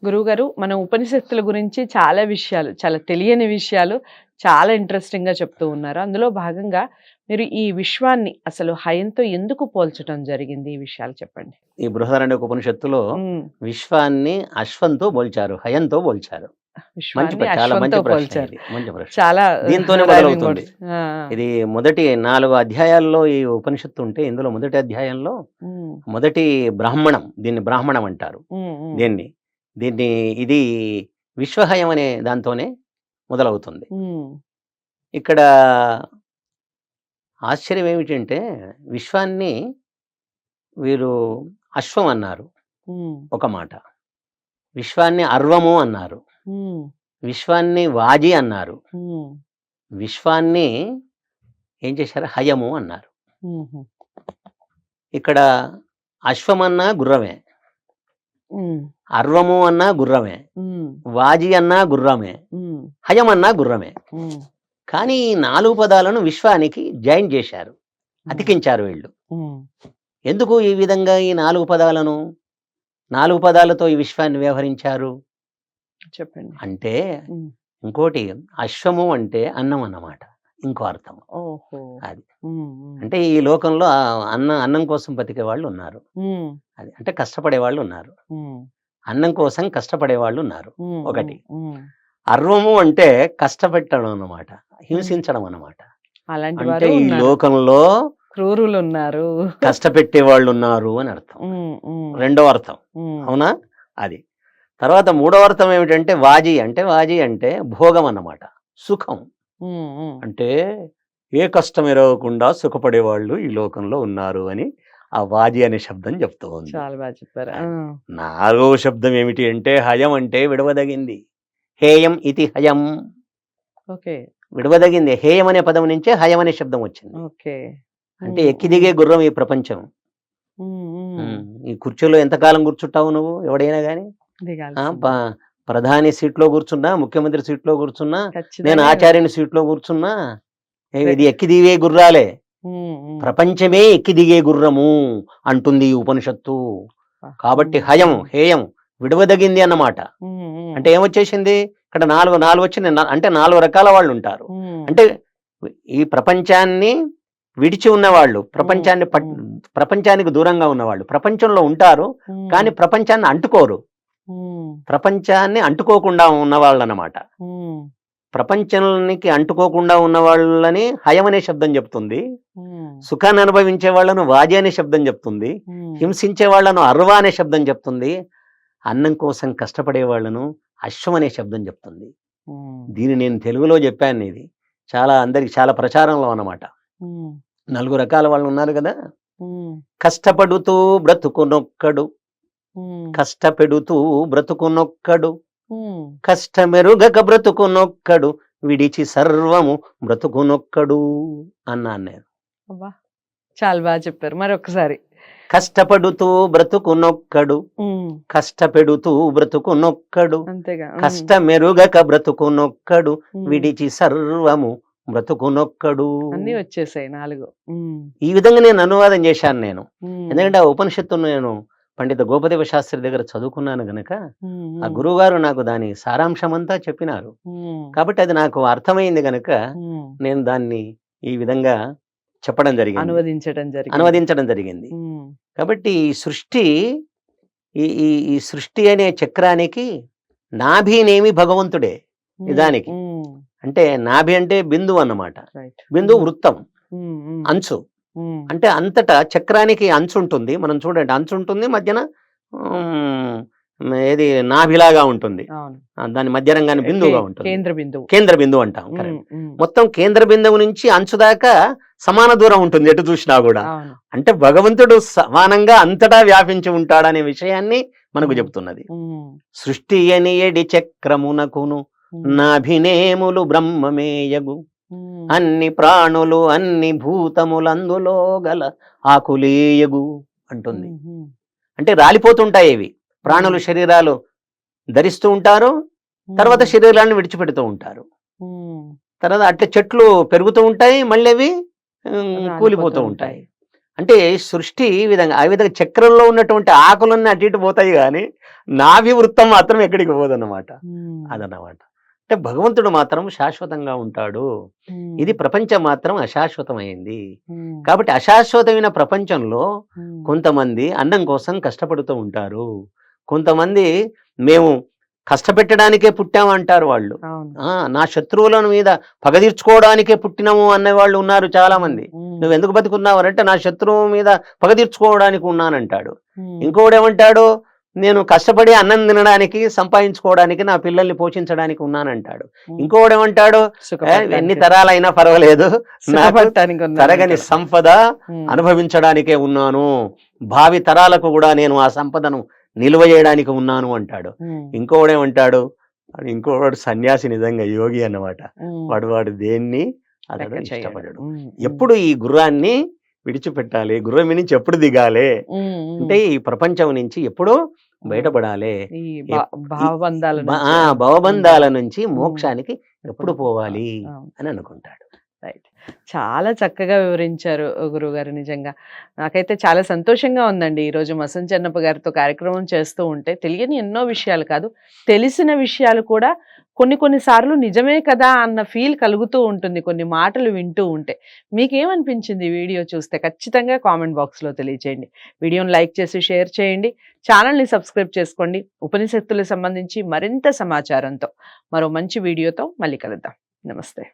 గురువుగారు, మనం ఉపనిషత్తుల గురించి చాలా విషయాలు, చాలా తెలియని విషయాలు చాలా ఇంట్రెస్టింగ్‌గా చెప్తూ ఉన్నారు. అందులో భాగంగా మీరు ఈ విశ్వాన్ని అసలు హయంతో ఎందుకు పోల్చటం జరిగింది? ఈ విషయాలు చెప్పండి. ఈ బృహదారణ్యక ఉపనిషత్తులో హ్మ్. విశ్వాన్ని అశ్వంతో పోల్చారు, హయంతో పోల్చారు. విశ్వాన్ని చాలా అశ్వంతో మంచి ప్రశ్న పోల్చారు. ఇది. మంచి ప్రశ్న. చాలా దీంతోనే రైమింగ్ మొదలవుతుంది. వర్డ్స్. ఆ! ఆ! ఇది మొదటి 4 అధ్యాయాల్లో ఈ ఉపనిషత్తు ఉంటే, ఇందులో మొదటి అధ్యాయంలో హ్మ్. మొదటి బ్రాహ్మణం, దీన్ని బ్రాహ్మణం అంటారు. హ్మ్. హ్మ్. దీన్ని దీన్ని ఇది విశ్వహయం అనే దాంతోనే మొదలవుతుంది. హ్మ్. ఇక్కడ ఆశ్చర్యం ఏమిటంటే, విశ్వాన్ని వీరు అశ్వం అన్నారు హ్మ్. ఒక మాట. విశ్వాన్ని అర్వము అన్నారు. హ్మ్. విశ్వాన్ని వాజి అన్నారు. హ్మ్. విశ్వాన్ని ఏం చేశారు? హయము అన్నారు. హుహు. ఇక్కడ అశ్వమన్నా గుర్రమే, హ్మ్. అర్వము అన్నా గుర్రమే, హ్మ్. వాజి అన్నా గుర్రమే, హ్మ్. హయం అన్నా గుర్రమే. హ్మ్. కానీ ఈ 4 పదాలను విశ్వానికి జాయిన్ చేశారు, హ్మ్. అతికించారు వీళ్ళు. హ్మ్. ఎందుకు ఈ విధంగా ఈ 4 పదాలను 4 పదాలతో ఈ విశ్వాన్ని వ్యవహరించారు చెప్పండి. అంటే, హ్మ్. ఇంకోటి అశ్వము అంటే అన్నం అన్నమాట. ఇంకో అర్థం ఓహో! అది. హ్మ్. హ్మ్. అంటే ఈ లోకంలో అన్నం కోసం బతికే వాళ్ళు ఉన్నారు. హ్మ్. అది అంటే కష్టపడే వాళ్ళు ఉన్నారు. హ్మ్. అన్నం కోసం కష్టపడే వాళ్ళు ఉన్నారు. హ్మ్. ఒకటి. హ్మ్. అర్వము అంటే కష్టపెట్టడం అన్నమాట, హ్మ్. హింసించడం అన్నమాట. అలాంటి అంటే వారు ఈ ఉన్నారు. లోకంలో క్రూరులున్నారు. కష్టపెట్టే వాళ్ళు ఉన్నారు అని అర్థం. హ్మ్. హ్మ్. రెండో అర్థం. హ్మ్. అవునా? అది. తర్వాత మూడవ అర్థం ఏమిటంటే వాజి అంటే భోగం అన్నమాట. సుఖం. హ్మ్. హ్మ్. అంటే ఏ కష్టం ఎరగకుండా సుఖపడేవాళ్ళు ఈ లోకంలో ఉన్నారు అని ఆ వాజి అనే శబ్దం చెప్తూ ఉంది. చాలా బా చెప్పారు. ఆ! అది. నాలుగవ శబ్దం ఏమిటి అంటే, హయం అంటే విడవదగింది. హేయం ఇది హయం. ఓకే. విడవదగింది. హేయం అనే పదం నుంచే హయం అనే శబ్దం వచ్చింది. ఓకే. అంటే హ్మ్. ఎక్కి హ్మ్. దిగే గుర్రం ఈ ప్రపంచం. హ్మ్. హ్మ్. ఈ కుర్చీలో ఎంతకాలం కూర్చుంటావు నువ్వు ఎవడైనా గాని? ఆ! దిగాల్సిందే. ప్రధాని సీట్‌లో కూర్చున్నా, ముఖ్యమంత్రి సీట్‌లో కూర్చున్నా, నేను ఖచ్చితంగా ఆచార్యుని సీట్‌లో కూర్చున్నా, రె ఇది ఎక్కి దిగే గుర్రాలే. హ్మ్. హ్మ్. ప్రపంచమే ఎక్కి దిగే గుర్రము అంటుంది ఈ ఉపనిషత్తు. కాబట్టి హ్మ్. హయం, హ్మ్. హేయం విడవదగింది అన్నమాట. హ్మ్. హ్మ్. అంటే ఏమొచ్చేసింది? ఇక్కడ 4 వచ్చింది. అంటే 4 రకాల వాళ్ళుంటారు. హ్మ్. అంటే ఈ ప్రపంచాన్ని విడిచి ఉన్నవాళ్ళు, హ్మ్. హ్మ్. ప్రపంచానికి దూరంగా ఉన్నవాళ్ళు. ప్రపంచంలో ఉంటారు, హ్మ్. కానీ ప్రపంచాన్ని అంటుకోరు. హ్మ్. ప్రపంచాన్ని అంటుకోకుండా ఉన్నవాళ్ళన్నమాట. హ్మ్. ప్రపంచానికి అంటుకోకుండా ఉన్న వాళ్ళని హయం అనే శబ్దం చెప్తుంది. హ్మ్. సుఖాన్ని అనుభవించే వాళ్ళను వాజి అనే శబ్దం చెప్తుంది. హ్మ్. హింసించే వాళ్ళను అర్వ అనే శబ్దం చెప్తుంది. అన్నం కోసం కష్టపడే వాళ్ళను అశ్వం అనే శబ్దం చెప్తుంది. హ్మ్. దీన్ని నేను తెలుగులో చెప్పాను ఇది. అందరికి చాలా ప్రచారంలో అన్నమాట. హ్మ్. 4 రకాల వాళ్ళు ఉన్నారు కదా! హ్మ్. కష్టపడుతూ బ్రతుకునొక్కడు, హ్మ్. కష్టపెడుతూ బ్రతుకునొక్కడు, హ్మ్. కష్టమెరుగక బ్రతుకునొక్కడు, విడిచి సర్వము బ్రతుకునొక్కడు అన్నాను నేను. అబ్బా! చాలా బా చెప్పారు. మరొకసారి. కష్టపడుతూ బ్రతుకునొక్కడు, హ్మ్. కష్టపెడుతూ బ్రతుకునొక్కడు, అంతేగా. హ్మ్. కష్టమెరుగక బ్రతుకునొక్కడు, హ్మ్. విడిచి సర్వము బ్రతుకునొక్కడు. అన్నీ వచ్చేసాయి 4. హ్మ్. ఈ విధంగా నేను అనువాదం చేశాను నేను. హ్మ్. ఎందుకంటే ఆ ఉపనిషత్తును నేను పండిత గోపదేవ శాస్త్రి దగ్గర చదువుకున్నాను గనక, హ్మ్. ఆ హ్మ్. గురువుగారు నాకు దాని సారాంశమంతా చెప్పినారు. హ్మ్. కాబట్టి అది నాకు అర్థమైంది గనక, హ్మ్. నేను దాన్ని ఈ విధంగా చెప్పడం జరిగింది. అనువదించడం జరిగింది. అనువదించడం జరిగింది. హ్మ్. కాబట్టి ఈ సృష్టి ఈ ఈ ఈ సృష్టి అనే చక్రానికి నాభినేమి భగవంతుడే హ్మ్. నిజానికి. హ్మ్. అంటే నాభి అంటే బిందువు అన్నమాట. రైట్. బిందువు హ్మ్. వృత్తం, హ్మ్. హ్మ్. అంచు. హ్మ్. అంటే అంతటా చక్రానికి అంచుంటుంది. మనం చూడండి, అంచుంటుంది. మధ్యన హ్మ్, ఏది నాభిలాగా ఉంటుంది. అవును. దాని మధ్య రంగాన్ని బిందువుగా ఉంటుంది. కేంద్ర బిందువు. కేంద్ర బిందువు అంటాం. హ్మ్. కరెక్ట్. హ్మ్. మొత్తం కేంద్ర బిందువు నుంచి అంచు దాకా సమాన దూరం ఉంటుంది ఎటు చూసినా గూడా. అవును. అంటే భగవంతుడు సమానంగా అంతటా వ్యాపించి ఉంటాడనే విషయాన్ని మనకు హ్మ్. చెప్తున్నది. హ్మ్. సృష్టి అని ఎడి చక్రమునకును హ్మ్. నాభినేములు బ్రహ్మమేయగు, హ్మ్. అన్ని ప్రాణులు అన్ని భూతములందులో గల ఆకులేయగు అంటుంది. హుహు. అంటే రాలిపోతుంటాయి ఇవి. హ్మ్. ప్రాణులు శరీరాలు ధరిస్తూ ఉంటారు. తర్వాత హ్మ్. శరీరాలను విడిచిపెడుతూ ఉంటారు. హ్మ్. తర్వాత అట్లే చెట్లు పెరుగుతూ ఉంటాయి. మళ్ళీ అవి కూలిపోతూ రాలిపోతూ ఉంటాయి. ఉంటాయి. అంటే సృష్టి ఈ విధంగా ఆ విధంగా చక్రంలో ఉన్నటువంటి ఆకులన్నీ అటు ఇటు పోతాయి కానీ నాభి వృత్తం మాత్రం ఎక్కడికి పోదన్నమాట. అదన్నమాట. అంటే భగవంతుడు మాత్రం శాశ్వతంగా ఉంటాడు. ఇది ప్రపంచం మాత్రం అశాశ్వతమైంది. కాబట్టి అశాశ్వతమైన ప్రపంచంలో కొంతమంది అన్నం కోసం కష్టపడుతూ ఉంటారు. కొంతమంది మేము కష్టపెట్టడానికే పుట్టామంటారు వాళ్ళు. నా శత్రువుల మీద పగ తీర్చుకోవడానికే పుట్టినాము అనే వాళ్ళు ఉన్నారు చాలా మంది. నువ్వు ఎందుకు బతుకున్నావు నా శత్రువు మీద పగ తీర్చుకోవడానికి ఉన్నానంటాడు. ఇంకోడు ఏమంటాడు, నేను కష్టపడి అన్నం తినడానికి సంపాదించుకోవడానికి నా పిల్లల్ని పోషించడానికి ఉన్నానంటాడు. ఇంకోడు ఏమంటాడు, ఎన్ని తరాలైనా పర్వాలేదు నాకు తరగని సంపద అనుభవించడానికే ఉన్నాను, భావి తరాలకు కూడా నేను ఆ సంపదను నిల్వ చేయడానికి ఉన్నాను అంటాడు. ఇంకోడేమంటాడు, ఇంకోవాడు సన్యాసి నిజంగా యోగి అన్నమాట. వాడు దేన్ని అతడు ఇష్టపడడు. ఎప్పుడు ఈ గుర్రాన్ని విడిచిపెట్టాలి, గుర్రం నుంచి ఎప్పుడు దిగాలి అంటే ఈ ప్రపంచం నుంచి ఎప్పుడు బయటపడాలి, భవబంధాల నుంచి మోక్షానికి ఎప్పుడు పోవాలి అని అనుకుంటాడు. రైట్. చాలా చక్కగా వివరించారు గురువుగారు. నిజంగా నాకైతే చాలా సంతోషంగా ఉందండి. ఈరోజు మసన్ చెన్నప్ప గారితో కార్యక్రమం చేస్తూ ఉంటే తెలియని ఎన్నో విషయాలు కాదు, తెలిసిన విషయాలు కూడా కొన్ని సార్లు నిజమే కదా అన్న ఫీల్ కలుగుతూ ఉంటుంది కొన్ని మాటలు వింటూ ఉంటే. మీకేమనిపించింది ఈ వీడియో చూస్తే ఖచ్చితంగా కామెంట్ బాక్స్లో తెలియచేయండి. వీడియోని లైక్ చేసి షేర్ చేయండి. ఛానల్ని సబ్స్క్రైబ్ చేసుకోండి. ఉపనిషత్తులకు సంబంధించి మరింత సమాచారంతో మరో మంచి వీడియోతో మళ్ళీ కలుద్దాం. నమస్తే.